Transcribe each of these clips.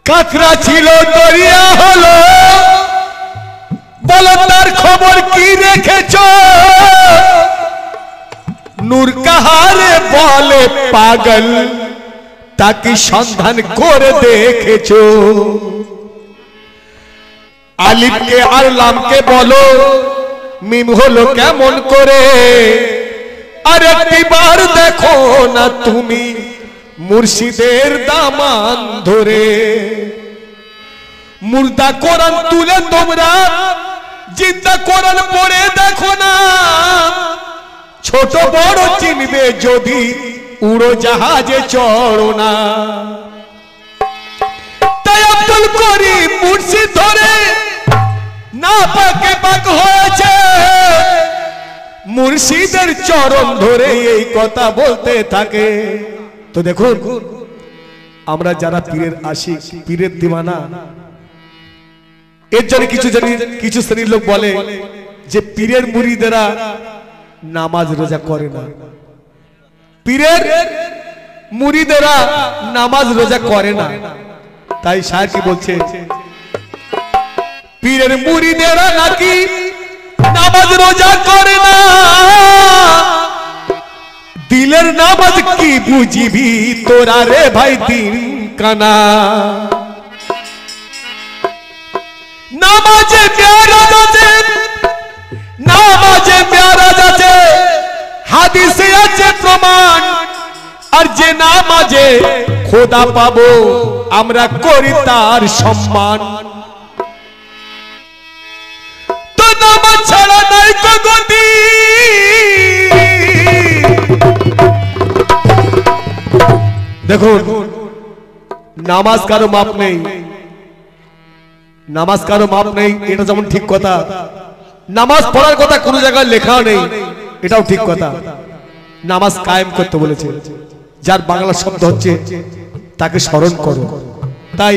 কাঁকড়া ছিল দরিয়া হলো, বলো তার খবর কি রেখেছো? নূর কাহারে বলে পাগল, তাকে সন্ধান করে দেখেছো? আলিফকে আর লামকে বলো মিম হলো কেমন করে? আর একটিবার দেখো না তুমি মুর্শিদের দামান ধরে। মুর্দা কোরআন তুলে তোমরা জিন্দা কোরআন পড়ে দেখো না, ছোট বড় চিনবে যদি উড়ো জাহাজে চড়ো না। তাই আব্দুল করিম মুর্শিদ ধরে না পাকে পাক হয়েছে, মুর্শিদের চরণ ধরে এই কথা বলতে থাকে। তো দেখুন, আমরা যারা পীরের আশিক, পীরের দিওয়ানা, এর জন্য কিছু শ্রেণীর লোক বলে যে পীরের মুরিদেরা নামাজ রোজা করে না। পীরের মুরিদেরা নামাজ রোজা করে না। তাই শাহ কি বলছে, পীরের মুরিদেরা নাকি নামাজ রোজা করে না। দিলের নামাজ কি বুঝিবি তোরা রে ভাই দিন কানা। নামাজে মেরাজ আছে, নামাজে মেরাজ আছে, হাদিসে আছে প্রমাণ। আর যে নামাজে খোদা পাবো আমরা করি তার সম্মান। তো নামাজ ছাড়া নাই কো গতি, দেখুন নামাজ কারো মাপ নেই, নামাজ কারো মাপ নেই, এটা যেমন ঠিক কথা। নামাজ পড়ার কথা কোনো জায়গায় লেখাও নেই, এটাও ঠিক কথা। নামাজ কায়েম করতে বলেছে, যার বাংলা শব্দ হচ্ছে তাকে স্মরণ করো। তাই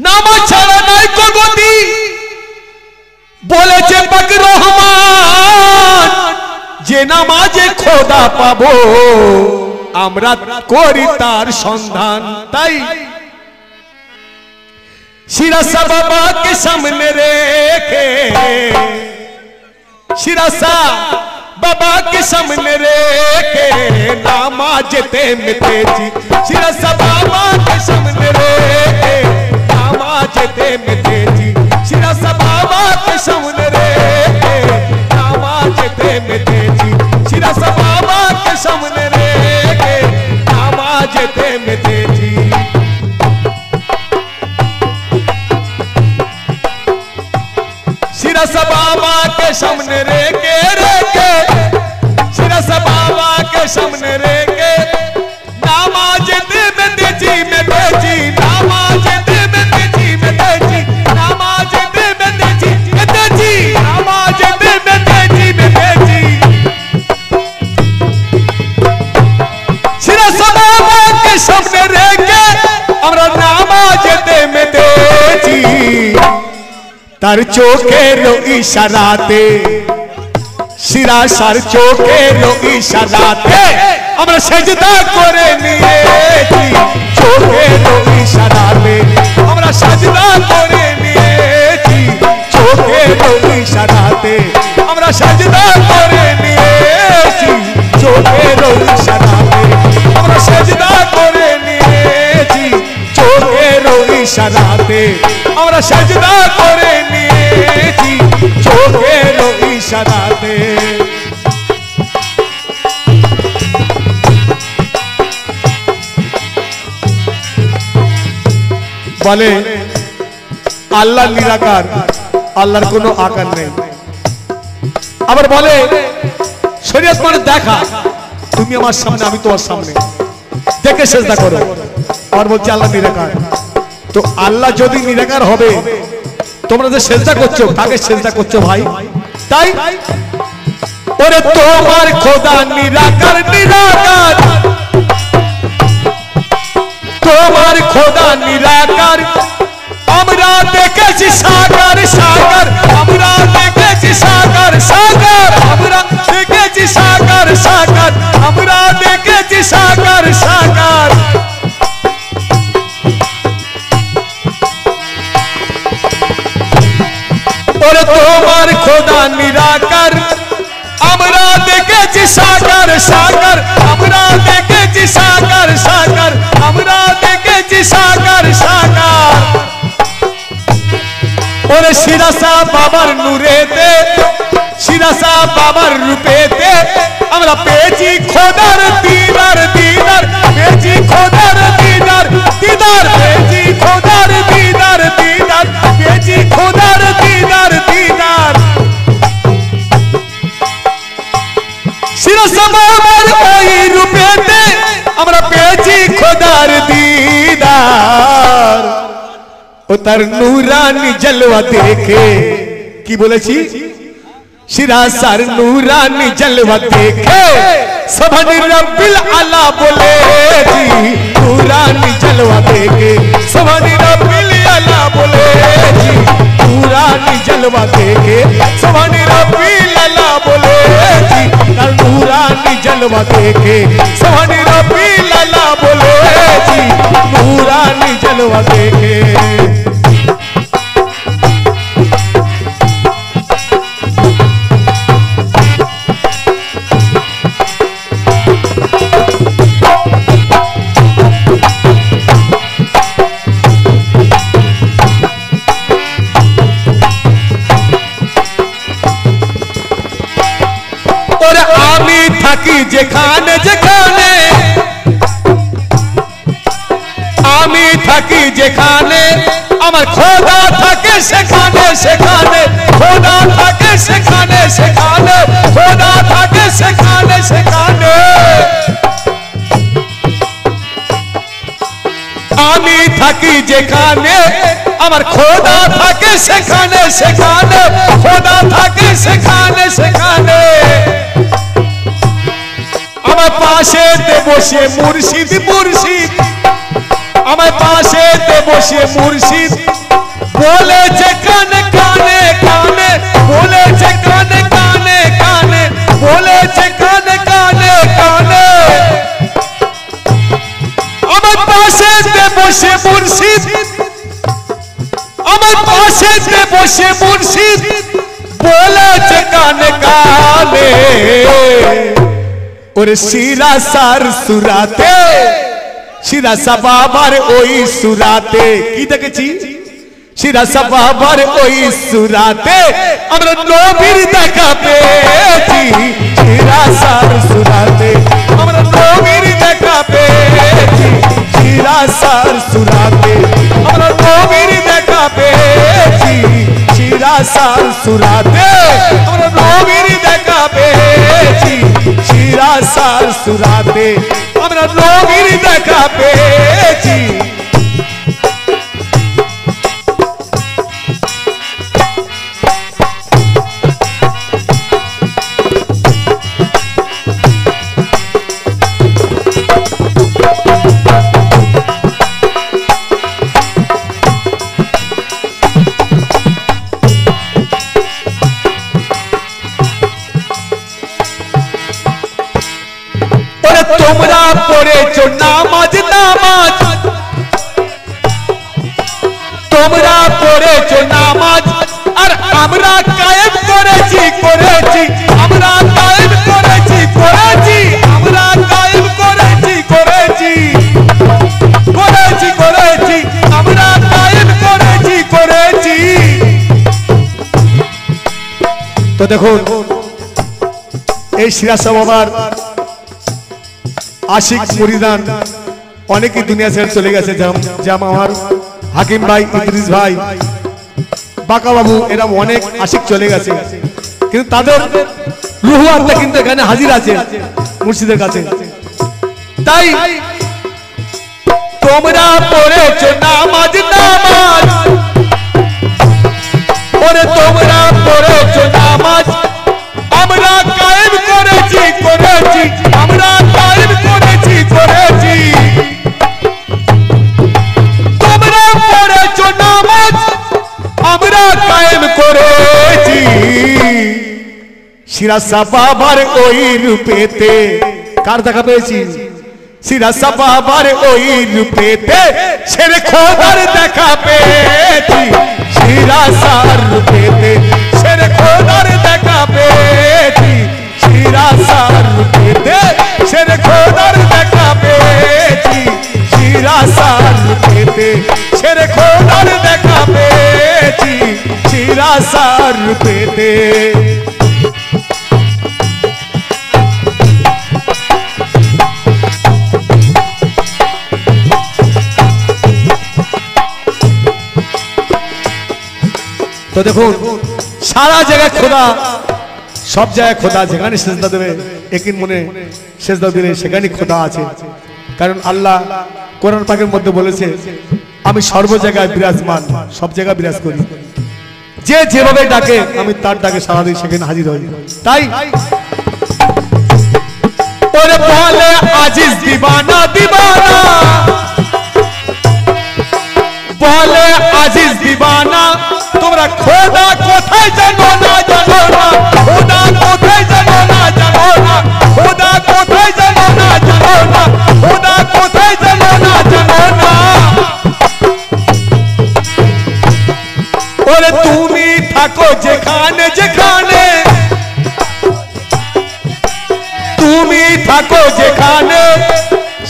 নামাজ ছাড়া নাই কো গতি বলেছে পাক রহমান। যে নামাজে খোদা পাবো আমরা করি তার সন্ধান। তাই শিরাসা বাবাকে সামনে রেখে, শিরাসা বাবাকে সামনে রেখে নামাজেতে মেতেছি। শিরাসা বাবাকে সামনে রেখে নামাজেতে মেতেছি। শিরাসা বাবাকে সামনে রেখে নামাজেতে মেতেছি। শিরাসা বাবাকে সামনে রেখে নামাজেতে মেতেছি। শিরাসা বাবাকে সামনে রেখে রেখে, শিরাসা বাবাকে সামনে রেখে নামাজেতে মেতেছি মেতেছি। নামাজেতে মেতেছি মেতেছি। নামাজেতে মেতেছি মেতেছি। নামাজেতে মেতেছি মেতেছি। শিরাসা বাবাকে সামনে রেখে আমরা নামাজেতে মেতেছি। তার চোখের ইশারাতে, শিরাসার চোখের ইশারাতে আমরা সেজদা করে নিয়েছি। চোখের ইশারাতে আমরা সেজদা করে নিয়েছি। চোখের ইশারাতে আমরা সেজদা করে নিয়েছি। চোখের ইশারাতে আমরা সেজদা করে নিয়েছি। চোখের ইশারাতে আমরা সেজদা করে নিয়েছি। চোখের ইশারাতে বলে আল্লাহ নিরাকার, আল্লাহর কোনো আকার নেই। আবার বলে শরীয়ত মানে দেখা, তুমি আমার সামনে আমি তোমার সামনে, দেখে সেজদা করো। আর বলছে আল্লাহ নিরাকার। তো আল্লাহ যদি নিরাকার হবে, তোমরা যে সেজদা করছো কাকে সেজদা করছো ভাই? তাই ওরে তোমার খোদা নিরাকার নিরাকার, তোমার খোদা নিরাকার। আমরা দেখেছি সাগর সাগর, আমরা দেখেছি সাগর সাগর, আমরা দেখেছি সাগর সাগর। আমরা দেখেছি সাগর সাগর, আমরা দেখেছি সাগর সাগর, আমরা দেখেছি সাগর সাগর। ওরে শিরাসা বাবার নূরেতে, শিরাসা বাবার রূপেতে আমরা পেয়েছি খোদার দিদার দিদার, পেয়েছি খোদার দিদার দিদার, পেয়েছি খোদার দিদার দিদার, পেয়েছি খোদার দিদার দিদার। শিরাসা বাবার ওই রূপেতে আমরা পেয়েছি খোদার দিদার। ও তার নূরানি জলওয়া দেখে কি বলেছি, শিরাসার নূরানি জলওয়া দেখে সুবহান রব্বিল আলা বলেছি, নূরানি জলওয়া দেখে সুবহান রব্বিল আলা বলেছি, নূরানি জলওয়া দেখে সুবহান রব্বিল আলা বলেছি, তার নূরানি জলওয়া দেখে সুবহান রব্বিল আলা বলেছি, নূরানি জলওয়া দেখে। যেখানে যেখানে আমি থাকি, যেখানে আমার খোদা থাকে সেখানে সেখানে, খোদা থাকে সেখানে সেখানে, খোদা থাকে সেখানে সেখানে। আমি থাকি যেখানে আমার খোদা থাকে সেখানে সেখানে, খোদা থাকে সেখানে সেখানে। আমার পাশে বসে মুর্শিদ মুর্শিদ, আমার পাশে বসে মুর্শিদ বলেছে কানে কানে কানে, বলেছে কানে কানে কানে, বলেছে কানে কানে কানে। আমার পাশে বসে মুর্শিদ, আমার পাশে বসে মুর্শিদ বলেছে কানে কানে। ওরে শিরাসার সুরাতে, শিরাসা বাবার ওই সুরাতে কি দেখেছি, শিরাসা বাবার ওই সুরাতে আমরা নবীর দেখা পেয়েছি, শিরাসার সুরাতে আমরা নবীর দেখা পেয়েছি, শিরাসার সুরাতে আমরা নবীর দেখা পেয়েছি, শিরাসার সুরাতে আমরা নবীর দেখা পেয়েছি, শিরাসার সুরাতে আমরা নবীর দেখা পেয়েছি। তোমরা পড়েছো নামাজ নামাজ, তোমরা পড়েছো নামাজ আর আমরা কায়েম করেছি করেছি, আমরা কায়েম করেছি করেছি, আমরা কায়েম করেছি করেছি করেছি করেছি, আমরা কায়েম করেছি করেছি। তো দেখুন এই শিরাসা বাবার আশিক মুরিদান অনেকেই দুনিয়া ছেড়ে চলে গেছে, যেমন আমার হাকিম ভাই, ইদ্রিস ভাই, বাঁকা বাবু, এরা অনেক আশিক চলে গেছে, কিন্তু তাদের রুহু আত্মা কিন্তু এখানে হাজির আছে মুর্শিদের কাছে। তাই তোমরা পড়েছো নামাজ নামাজ, ওরে তোমরা পড়েছো নামাজ আমরা কায়েম করেছি করেছি, আমরা কায়েম করেছি করেছি। তোমরা পড়েছো নামাজ আমরা কায়েম করেছি, শিরাসা বাবার ওই রূপেতে কার দেখা পেয়েছি, শিরাসা বাবার ওই রূপেতে শেরে খোদার দেখা পেয়েছি, শিরাসার রূপেতে শেরে খোদার দেখা পেয়েছি, सा रूपेते तो देखो सारा जगह खुदा सब जगह खुदा যেখানে সেজদা দেবে একই মনে সেজদা দিলে সেখানেই খোদা আছে কারণ আল্লাহ কোরআন পাকের মধ্যে বলেছে আমি সর্ব জায়গায় বিরাজমান সব জায়গায় বিরাজ করি যে যেভাবে ডাকে আমি তার ডাকে সাড়া দিই সেখানে হাজির হই তাই ওরে বলে আজিজ দিবানা দিবানা বলে আজিজ দিবানা তোমরা খোদা কোথায় জানো না খোদা কোথায় জানো না খোদা কোথায় জানো না খোদা কোথায় জানো না ওরে তুমি থাকো যেখানে যেখানে তুমি থাকো যেখানে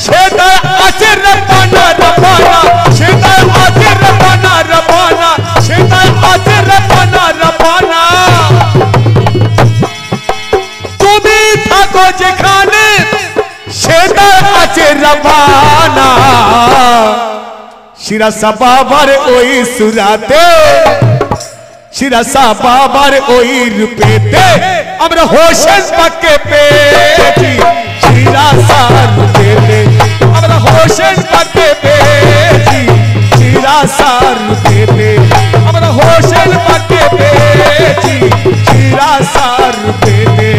সেটা আছে রব্বানা রব্বানা সেটা আছে রব্বানা রব্বানা সেটা আছে রব্বানা রব্বানা তুমি থাকো যেখানে সেটা আছে রব্বানা শিরাসা বাবার ওই সুরাতে শিরাসা বাবার ওই রূপেতে আমরা হোসেন পাককে পেয়েছি শিরাসা রূপেতে আমরা হোসেন পাককে পেয়েছি শিরাসা রূপেতে আমরা হোসেন পাককে পেয়েছি শিরাসা রূপেতে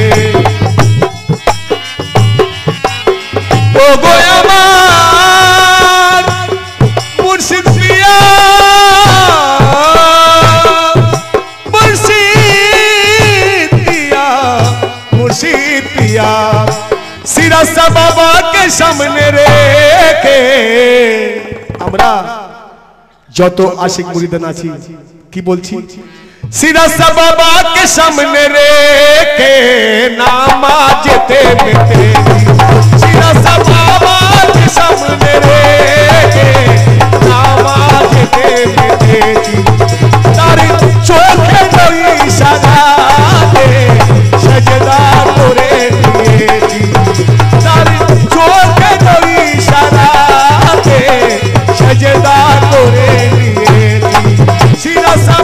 ও গো আমার মুর্শিদ পিয়া मुर्शिद पिया सिरासा बाबा के सामने रेखे আমরা যত আশিক মুরিদান আছি কি বলছি সিরাসা বাবা के सामने रेखे নামাজেতে মেতে সিরাসা বাবা के सामने रेखे নামাজেতে মেতে তার চোখে ওই ইশারাতে सजदा करे दिएছি তার চোখে ওই ইশারাতে सजदा करे दिएছি সিরাসা